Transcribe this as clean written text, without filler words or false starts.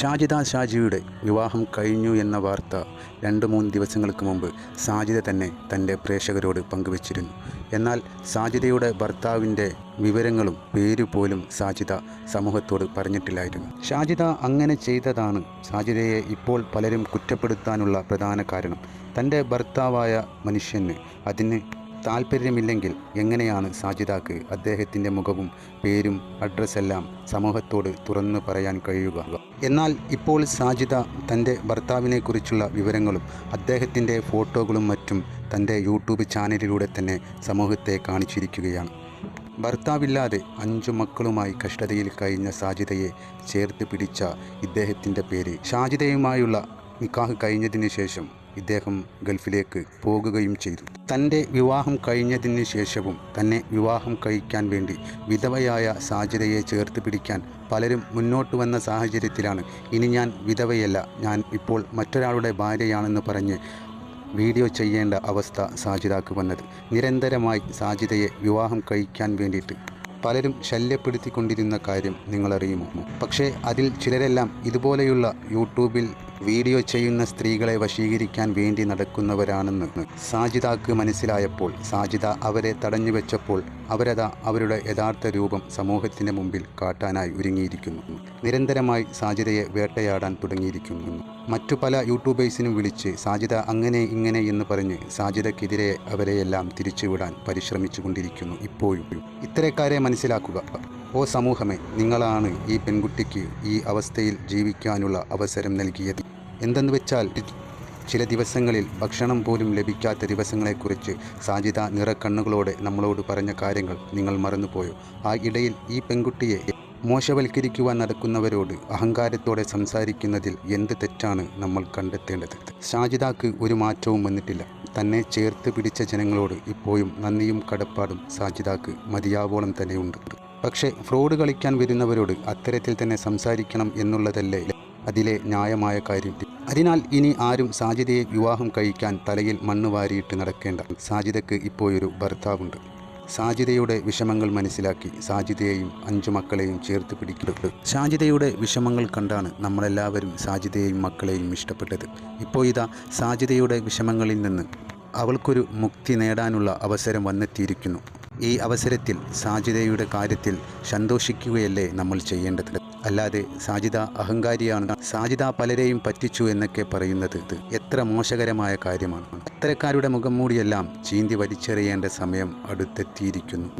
ഷാജിദ ഷാജിയുടെ വിവാഹം കഴിഞ്ഞു എന്ന വാർത്ത 2-3 ദിവസങ്ങൾക്ക് മുമ്പ് സാജിദ തന്നെ തൻ്റെ പ്രേക്ഷകരോട് പങ്കുവച്ചിരുന്നു. എന്നാൽ സാജിദയുടെ ഭർത്താവിൻ്റെ വിവരങ്ങളും പേരുപോലും സാജിദ സമൂഹത്തോട് പറഞ്ഞിട്ടില്ലായിരുന്നു. ഷാജിദ അങ്ങനെ ചെയ്തതാണ് സാജിദയെ ഇപ്പോൾ പലരും കുറ്റപ്പെടുത്താനുള്ള പ്രധാന കാരണം. തൻ്റെ ഭർത്താവായ മനുഷ്യന് അതിന് താല്പര്യമില്ലെങ്കിൽ എങ്ങനെയാണ് സാജിദക്ക് അദ്ദേഹത്തിൻ്റെ മുഖവും പേരും അഡ്രസ്സെല്ലാം സമൂഹത്തോട് തുറന്നു പറയാൻ കഴിയുക? എന്നാൽ ഇപ്പോൾ സാജിദ തൻ്റെ ഭർത്താവിനെക്കുറിച്ചുള്ള വിവരങ്ങളും അദ്ദേഹത്തിൻ്റെ ഫോട്ടോകളും മറ്റും തൻ്റെ യൂട്യൂബ് ചാനലിലൂടെ തന്നെ സമൂഹത്തെ കാണിച്ചിരിക്കുകയാണ്. ഭർത്താവില്ലാതെ 5 മക്കളുമായി കഷ്ടതയിൽ കഴിഞ്ഞ സാജിദയെ ചേർത്ത് പിടിച്ച ഇദ്ദേഹത്തിൻ്റെ പേര് ഷാജിദയുമായുള്ള നിക്കാഹ് കഴിഞ്ഞതിന് ശേഷം ഇദ്ദേഹം ഗൾഫിലേക്ക് പോകുകയും ചെയ്തു. തൻ്റെ വിവാഹം കഴിഞ്ഞതിന് ശേഷവും തന്നെ വിവാഹം കഴിക്കാൻ വേണ്ടി വിധവയായ സാജിദയെ ചേർത്ത് പിടിക്കാൻ പലരും മുന്നോട്ട് വന്ന സാഹചര്യത്തിലാണ് ഇനി ഞാൻ വിധവയല്ല, ഞാൻ ഇപ്പോൾ മറ്റൊരാളുടെ ഭാര്യയാണെന്ന് പറഞ്ഞ് വീഡിയോ ചെയ്യേണ്ട അവസ്ഥ സാജിദക്ക് വന്നത്. നിരന്തരമായി സാജിദയെ വിവാഹം കഴിക്കാൻ വേണ്ടിയിട്ട് പലരും ശല്യപ്പെടുത്തിക്കൊണ്ടിരുന്ന കാര്യം നിങ്ങളറിയുമോ? പക്ഷേ അതിൽ ചിലരെല്ലാം ഇതുപോലെയുള്ള യൂട്യൂബിൽ വീഡിയോ ചെയ്യുന്ന സ്ത്രീകളെ വശീകരിക്കാൻ വേണ്ടി നടക്കുന്നവരാണെന്ന് സാജിദക്ക് മനസ്സിലായപ്പോൾ സാജിദ അവരെ തടഞ്ഞു വെച്ചപ്പോൾ അവരതാ അവരുടെ യഥാർത്ഥ രൂപം സമൂഹത്തിൻ്റെ മുമ്പിൽ കാട്ടാനായി ഒരുങ്ങിയിരിക്കുന്നു. നിരന്തരമായി സാജിദയെ വേട്ടയാടാൻ തുടങ്ങിയിരിക്കുന്നു. മറ്റു പല യൂട്യൂബേഴ്സിനും വിളിച്ച് സാജിദ അങ്ങനെ ഇങ്ങനെ എന്ന് പറഞ്ഞ് സാജിദക്കെതിരെ അവരെയെല്ലാം തിരിച്ചുവിടാൻ പരിശ്രമിച്ചു കൊണ്ടിരിക്കുന്നു. ഇപ്പോഴും ഇത്തരക്കാരെ മനസ്സിലാക്കുക. ഓ സമൂഹമേ, നിങ്ങളാണ് ഈ പെൺകുട്ടിക്ക് ഈ അവസ്ഥയിൽ ജീവിക്കാനുള്ള അവസരം നൽകിയത്. എന്തെന്ന് വെച്ചാൽ ചില ദിവസങ്ങളിൽ ഭക്ഷണം പോലും ലഭിക്കാത്ത ദിവസങ്ങളെക്കുറിച്ച് സാജിദ നിറക്കണ്ണുകളോടെ നമ്മളോട് പറഞ്ഞ കാര്യങ്ങൾ നിങ്ങൾ മറന്നുപോയോ? ആ ഇടയിൽ ഈ പെൺകുട്ടിയെ മോശവൽക്കരിക്കുവാൻ നടക്കുന്നവരോട് അഹങ്കാരത്തോടെ സംസാരിക്കുന്നതിൽ എന്ത് തെറ്റാണ് നമ്മൾ കണ്ടെത്തേണ്ടത്? സാജിദക്ക് ഒരു മാറ്റവും വന്നിട്ടില്ല. തന്നെ ചേർത്ത് പിടിച്ച ജനങ്ങളോട് ഇപ്പോഴും നന്ദിയും കടപ്പാടും സാജിദക്ക് മതിയാവോളം തന്നെയുണ്ട്. പക്ഷേ ഫ്രോഡ് കളിക്കാൻ വരുന്നവരോട് അത്തരത്തിൽ തന്നെ സംസാരിക്കണം എന്നുള്ളതല്ലേ അതിലെ ന്യായമായ കാര്യം? അതിനാൽ ഇനി ആരും സാജിദയെ വിവാഹം കഴിക്കാൻ തലയിൽ മണ്ണ് വാരിയിട്ട് നടക്കേണ്ട. സാജിദക്ക് ഇപ്പോഴൊരു ഭർത്താവുണ്ട്. സാജിദയുടെ വിഷമങ്ങൾ മനസ്സിലാക്കി സാജിദയെയും 5 മക്കളെയും ചേർത്ത് പിടിക്കുന്നത്. സാജിദയുടെ വിഷമങ്ങൾ കണ്ടാണ് നമ്മളെല്ലാവരും സാജിദയെയും മക്കളെയും ഇഷ്ടപ്പെട്ടത്. ഇപ്പോൾ ഇതാ സാജിദയുടെ വിഷമങ്ങളിൽ നിന്ന് അവൾക്കൊരു മുക്തി നേടാനുള്ള അവസരം വന്നെത്തിയിരിക്കുന്നു. ഈ അവസരത്തിൽ സാജിദയുടെ കാര്യത്തിൽ സന്തോഷിക്കുകയല്ലേ നമ്മൾ ചെയ്യേണ്ടത്? അല്ലാതെ സാജിദ അഹങ്കാരിയാണ്, സാജിദ പലരെയും പറ്റിച്ചു എന്നൊക്കെ പറയുന്നത് എത്ര മോശകരമായ കാര്യമാണ്. അത്തരക്കാരുടെ മുഖം മൂടിയെല്ലാം ചീന്തി വലിച്ചെറിയേണ്ട സമയം അടുത്തെത്തിയിരിക്കുന്നു.